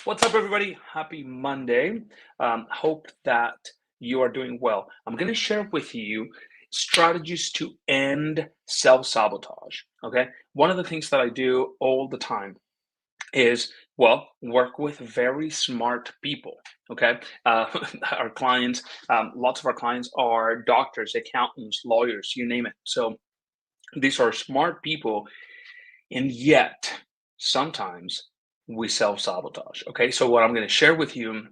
What's up, everybody? Happy Monday. Hope that you are doing well. I'm going to share with you strategies to end self sabotage. Okay. One of the things that I do all the time is, well, work with very smart people. Okay. Our clients, lots of our clients are doctors, accountants, lawyers, you name it. So these are smart people, and yet sometimes we self sabotage. Okay. So, what I'm going to share with you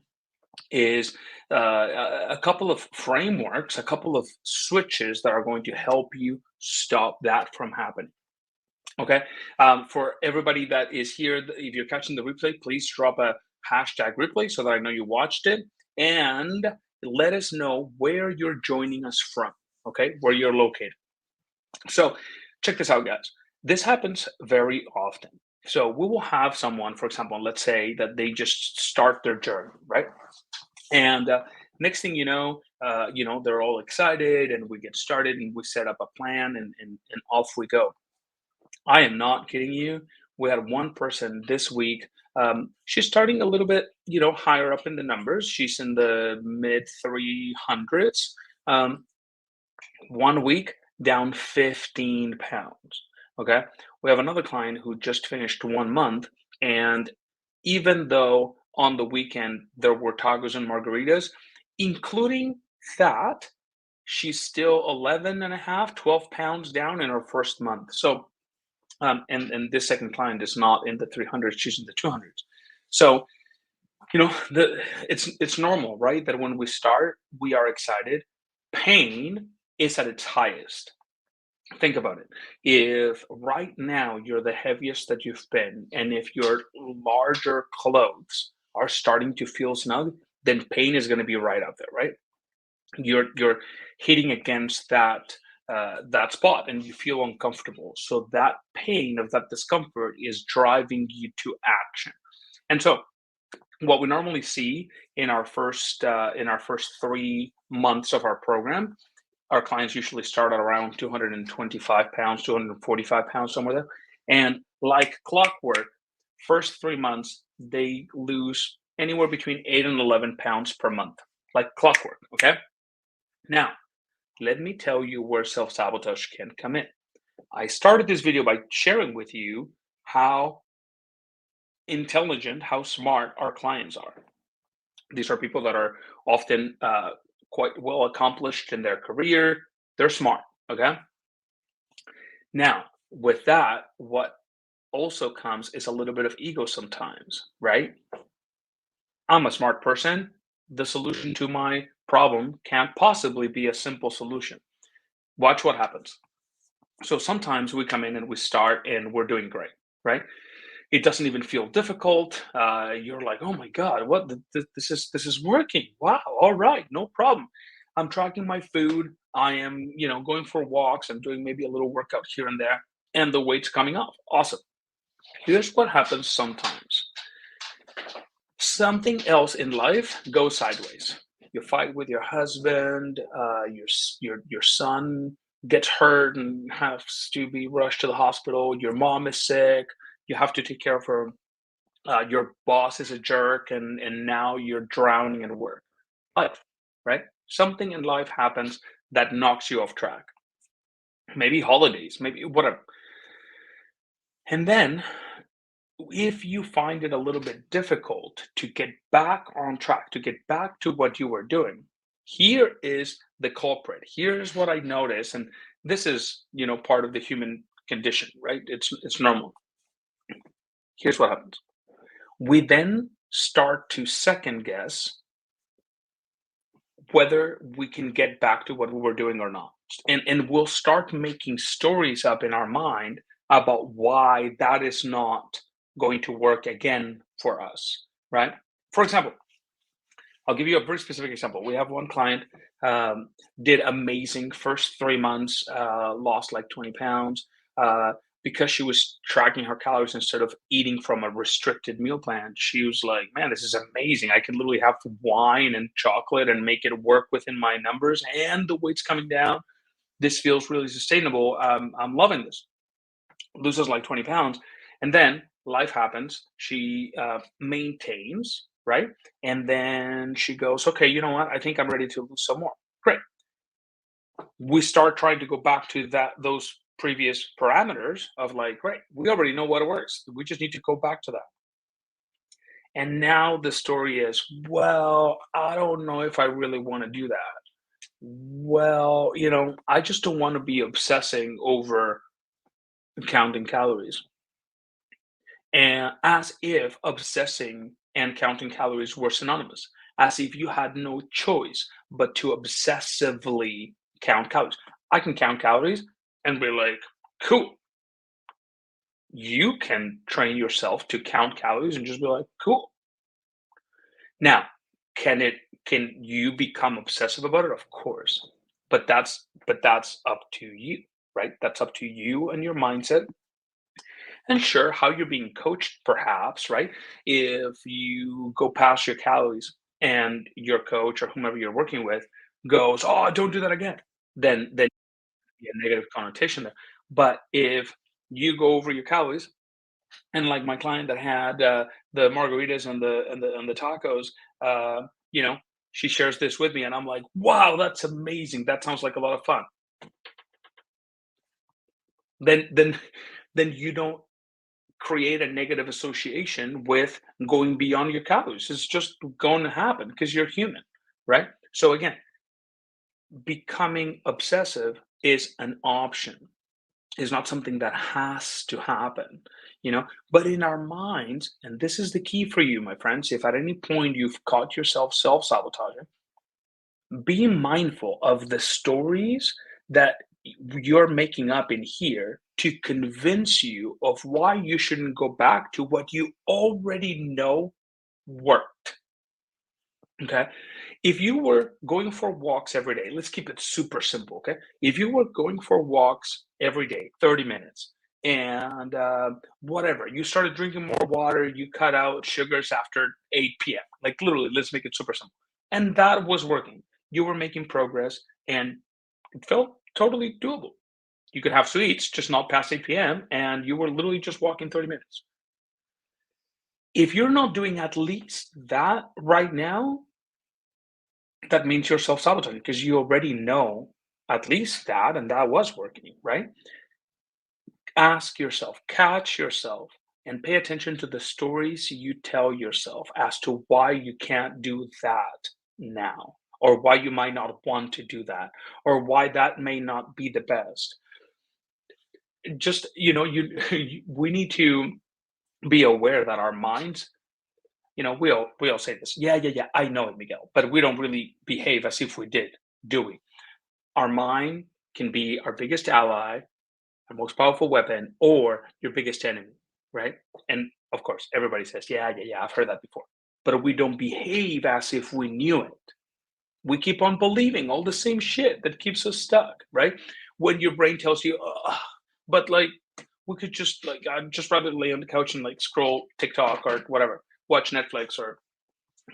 is a couple of frameworks, a couple of switches that are going to help you stop that from happening. Okay. For everybody that is here, if you're catching the replay, please drop a hashtag replay so that I know you watched it. And let us know where you're joining us from. Okay. Where you're located. So check this out, guys. This happens very often. So we will have someone, for example, let's say that they just start their journey, right? And next thing they're all excited, and we get started, and we set up a plan, and off we go. I am not kidding you. We had one person this week. She's starting a little bit, higher up in the numbers. She's in the mid 300s. Um, one week down 15 pounds. Okay. We have another client who just finished 1 month. And even though on the weekend there were tacos and margaritas, including that, she's still 11 and a half, 12 pounds down in her first month. So, and this second client is not in the 300s, she's in the 200s. So, it's normal, right? That when we start, we are excited. Pain is at its highest. Think about it. If right now you're the heaviest that you've been, and if your larger clothes are starting to feel snug, then pain is going to be right up there, right? You're hitting against that spot, and you feel uncomfortable. So that pain of that discomfort is driving you to action. And so what we normally see in our first 3 months of our program, our clients usually start at around 225 pounds, 245 pounds, somewhere there. And like clockwork, first 3 months, they lose anywhere between 8 and 11 pounds per month, like clockwork. Okay. Now, let me tell you where self sabotage can come in. I started this video by sharing with you how intelligent, how smart our clients are. These are people that are often quite well accomplished in their career. They're smart. Okay. Now, with that, what also comes is a little bit of ego sometimes, right? I'm a smart person. The solution to my problem can't possibly be a simple solution. Watch what happens. So sometimes we come in and we start and we're doing great, right? It doesn't even feel difficult. You're like, oh my god, this is working. Wow, all right, no problem. I'm tracking my food. I am, going for walks. I'm doing maybe a little workout here and there, and the weight's coming off. Awesome. Here's what happens sometimes. Something else in life goes sideways. You fight with your husband. Your son gets hurt and has to be rushed to the hospital. Your mom is sick. You have to take care of her. Your boss is a jerk, and now you're drowning in work. Life, right? Something in life happens that knocks you off track. Maybe holidays, maybe whatever. And then if you find it a little bit difficult to get back on track, to get back to what you were doing, here is the culprit. Here's what I notice, and this is, part of the human condition, right? It's normal. Here's what happens. We then start to second guess whether we can get back to what we were doing or not. And we'll start making stories up in our mind about why that is not going to work again for us, right? For example, I'll give you a very specific example. We have one client, did amazing first 3 months, lost like 20 pounds. Because she was tracking her calories instead of eating from a restricted meal plan, she was like, man, this is amazing. I can literally have wine and chocolate and make it work within my numbers, and the weight's coming down. This feels really sustainable. I'm loving this. Loses like 20 pounds. And then life happens. She maintains, right? And then she goes, okay, you know what? I think I'm ready to lose some more. Great. We start trying to go back to those previous parameters of like, great, we already know what works. We just need to go back to that. And now the story is, well, I don't know if I really want to do that. Well, I just don't want to be obsessing over counting calories. And as if obsessing and counting calories were synonymous, as if you had no choice but to obsessively count calories. I can count calories and be like, cool. You can train yourself to count calories and just be like, cool. Now, can you become obsessive about it? Of course. But that's up to you, right? That's up to you and your mindset. And sure, how you're being coached, perhaps, right? If you go past your calories and your coach or whomever you're working with goes, "Oh, don't do that again," then be a negative connotation there. But if you go over your calories, and like my client that had the margaritas and the tacos, uh, you know, she shares this with me, and I'm like, "Wow, that's amazing! That sounds like a lot of fun." Then then you don't create a negative association with going beyond your calories. It's just going to happen because you're human, right? So again, becoming obsessive is an option. Is not something that has to happen, But in our minds, and this is the key for you, my friends, if at any point you've caught yourself self-sabotaging, be mindful of the stories that you're making up in here to convince you of why you shouldn't go back to what you already know worked. Okay. If you were going for walks every day, let's keep it super simple. Okay. If you were going for walks every day, 30 minutes, and whatever, you started drinking more water, you cut out sugars after 8 p.m., like literally, let's make it super simple. And that was working. You were making progress and it felt totally doable. You could have sweets, just not past 8 p.m., and you were literally just walking 30 minutes. If you're not doing at least that right now, that means you're self-sabotaging because you already know at least that, and that was working, right? Ask yourself, catch yourself, and pay attention to the stories you tell yourself as to why you can't do that now, or why you might not want to do that, or why that may not be the best. Just, we need to be aware that our minds, we all say this, yeah, yeah, yeah, I know it, Miguel, but we don't really behave as if we did, do we? Our mind can be our biggest ally, our most powerful weapon, or your biggest enemy, right? And of course, everybody says, yeah, yeah, yeah, I've heard that before. But we don't behave as if we knew it. We keep on believing all the same shit that keeps us stuck, right? When your brain tells you, "Ugh, but like, we could just like, I'd just rather lay on the couch and like scroll TikTok or whatever, watch Netflix or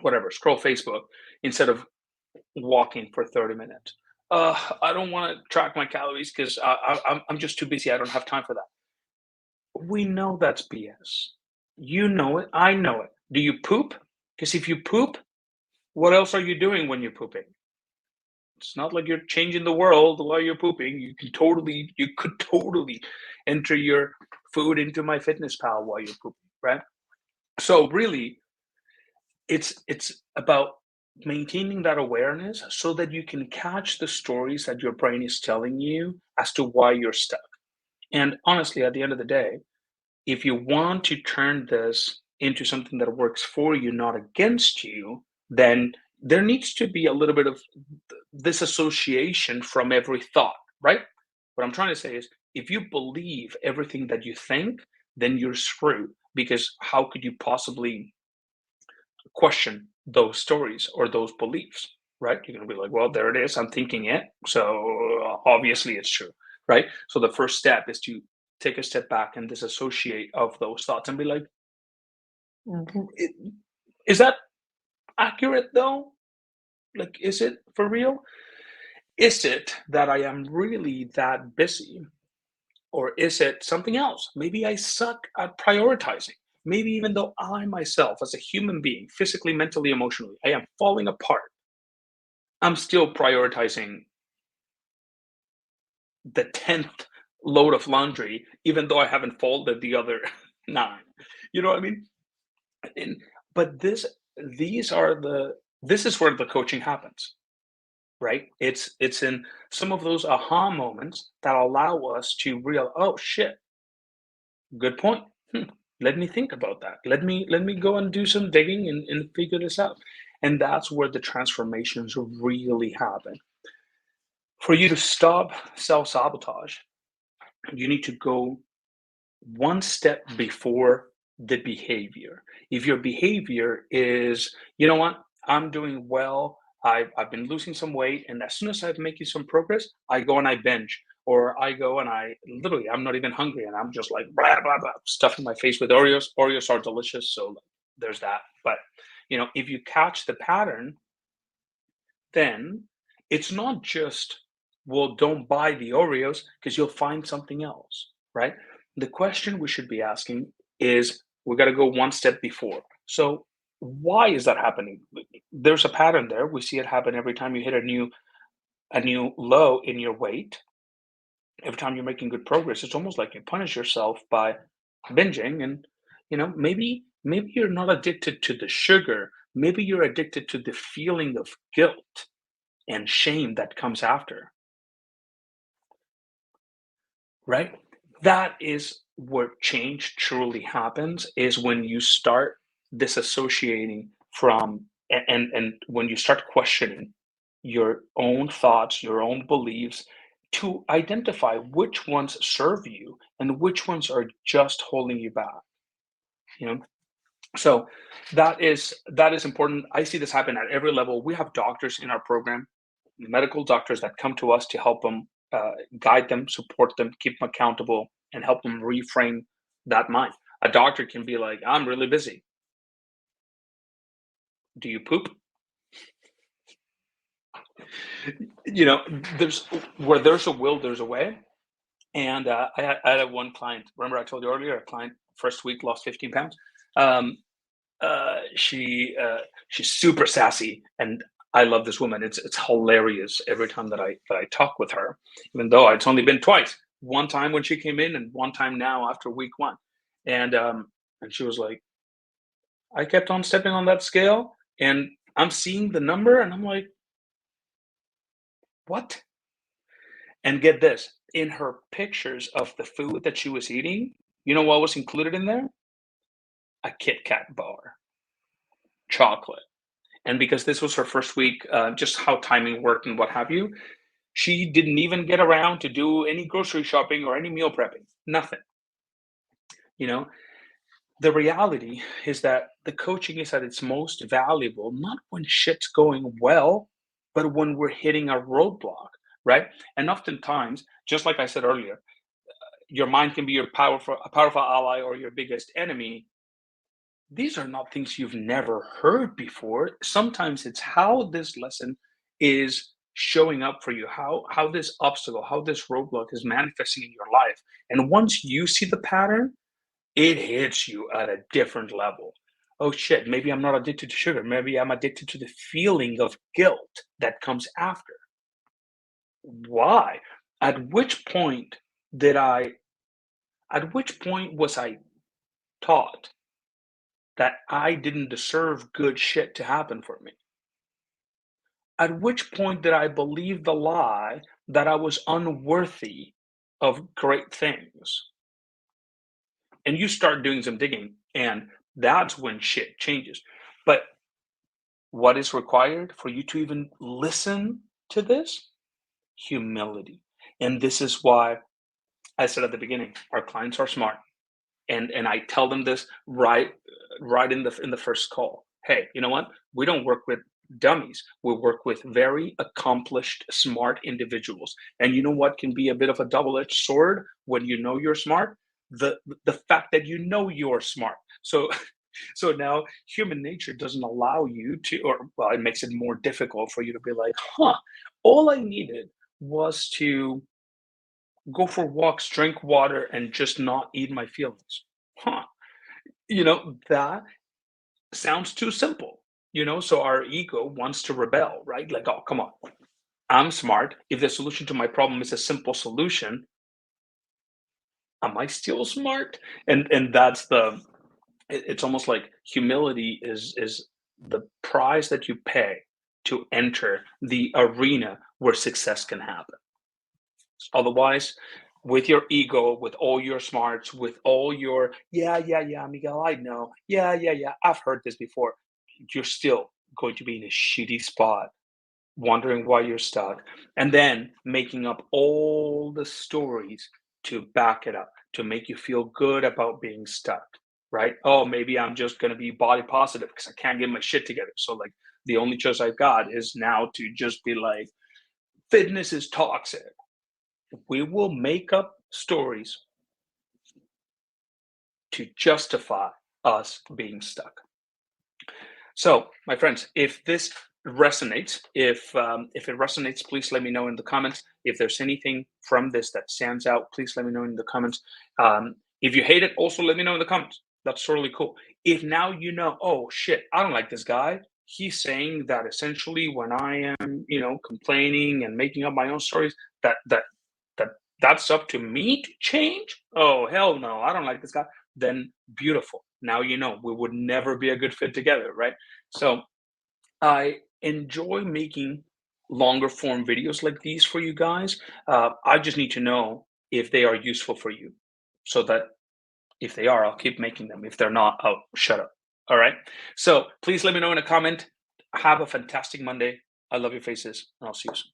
whatever, scroll Facebook instead of walking for 30 minutes. I don't want to track my calories because I'm just too busy. I don't have time for that. We know that's BS. You know it. I know it. Do you poop? Because if you poop, what else are you doing when you're pooping? It's not like you're changing the world while you're pooping. You could totally enter your food into my fitness pal while you're pooping, right? So really, it's about maintaining that awareness so that you can catch the stories that your brain is telling you as to why you're stuck. And honestly, at the end of the day, if you want to turn this into something that works for you, not against you, then there needs to be a little bit of this association from every thought, right? What I'm trying to say is if you believe everything that you think, then you're screwed because how could you possibly question those stories or those beliefs, right? You're going to be like, well, there it is. I'm thinking it. So obviously it's true, right? So the first step is to take a step back and disassociate of those thoughts and be like, is that accurate though? Like, is it for real? Is it that I am really that busy? Or is it something else? Maybe I suck at prioritizing. maybe even though I myself, as a human being, physically, mentally, emotionally, I am falling apart, I'm still prioritizing the 10th load of laundry, even though I haven't folded the other nine. You know what I mean? And, but these are the, this is where the coaching happens, right? It's in some of those aha moments that allow us to real, oh shit, good point. Hmm, let me think about that. Let me go and do some digging and figure this out. And that's where the transformations really happen. For you to stop self-sabotage, you need to go one step before the behavior. If your behavior is, you know what, I'm doing well, I've been losing some weight, and as soon as I'm making some progress, I go and I binge, or I go and I literally, I'm not even hungry, and I'm just like blah blah blah, stuffing my face with Oreos. Oreos are delicious, so there's that. But if you catch the pattern, then it's not just, well, don't buy the Oreos because you'll find something else, right? The question we should be asking is, we got to go one step before. So, why is that happening? There's a pattern there. We see it happen every time you hit a new low in your weight. Every time you're making good progress, it's almost like you punish yourself by binging. And maybe you're not addicted to the sugar. Maybe you're addicted to the feeling of guilt and shame that comes after, right? That is where change truly happens, is when you start disassociating from, and when you start questioning your own thoughts, your own beliefs, to identify which ones serve you and which ones are just holding you back. You know, so that is important. I see this happen at every level. We have doctors in our program, medical doctors that come to us to help them, guide them, support them, keep them accountable, and help them reframe that mind. A doctor can be like, I'm really busy. Do you poop? You know, there's where there's a will, there's a way. And I had one client. Remember, I told you earlier, a client first week lost 15 pounds. Um, she's super sassy, and I love this woman. It's hilarious every time that I talk with her, even though it's only been twice. One time when she came in, and one time now after week one. And she was like, I kept on stepping on that scale, and I'm seeing the number, and I'm like, what? And get this, in her pictures of the food that she was eating, you know what was included in there? A Kit Kat bar, chocolate. And because this was her first week, just how timing worked and what have you, she didn't even get around to do any grocery shopping or any meal prepping. Nothing. You know, the reality is that the coaching is at its most valuable, not when shit's going well, but when we're hitting a roadblock, right? And oftentimes, just like I said earlier, your mind can be a powerful ally or your biggest enemy. These are not things you've never heard before. Sometimes it's how this lesson is showing up for you, how this obstacle, how this roadblock is manifesting in your life. And once you see the pattern, it hits you at a different level. Oh shit, maybe I'm not addicted to sugar. Maybe I'm addicted to the feeling of guilt that comes after. Why? At which point did I, at which point was I taught that I didn't deserve good shit to happen for me? At which point did I believe the lie that I was unworthy of great things? And you start doing some digging, and that's when shit changes. But what is required for you to even listen to this? Humility. And this is why I said at the beginning, our clients are smart. And I tell them this right in the first call. Hey, you know what? We don't work with dummies. We work with very accomplished, smart individuals. And you know what can be a bit of a double-edged sword when you know you're smart? The fact that you know you're smart. So so now human nature doesn't allow you to, or well, it makes it more difficult for you to be like, huh, all I needed was to go for walks, drink water, and just not eat my feelings. Huh. That sounds too simple. So our ego wants to rebel, right? Like, oh, come on, I'm smart. If the solution to my problem is a simple solution, am I still smart? And that's it's almost like humility is the price that you pay to enter the arena where success can happen. Otherwise, with your ego, with all your smarts, with all your, yeah, yeah, yeah, Miguel, I know. Yeah, yeah, yeah, I've heard this before. You're still going to be in a shitty spot, wondering why you're stuck, and then making up all the stories to back it up, to make you feel good about being stuck, right? Oh, maybe I'm just going to be body positive because I can't get my shit together. So, like, the only choice I've got is now to just be like, fitness is toxic. We will make up stories to justify us being stuck. So, my friends, if this resonates, if it resonates, please let me know in the comments. If there's anything from this that stands out, please let me know in the comments. If you hate it, also let me know in the comments. That's totally cool. If now you know, oh shit, I don't like this guy. He's saying that essentially when I am, complaining and making up my own stories, that that's up to me to change. Oh hell no, I don't like this guy. Then beautiful. Now we would never be a good fit together, right? So I enjoy making longer form videos like these for you guys. I just need to know if they are useful for you, so that if they are, I'll keep making them. If they're not, I'll shut up. All right. So please let me know in a comment. Have a fantastic Monday. I love your faces, and I'll see you soon.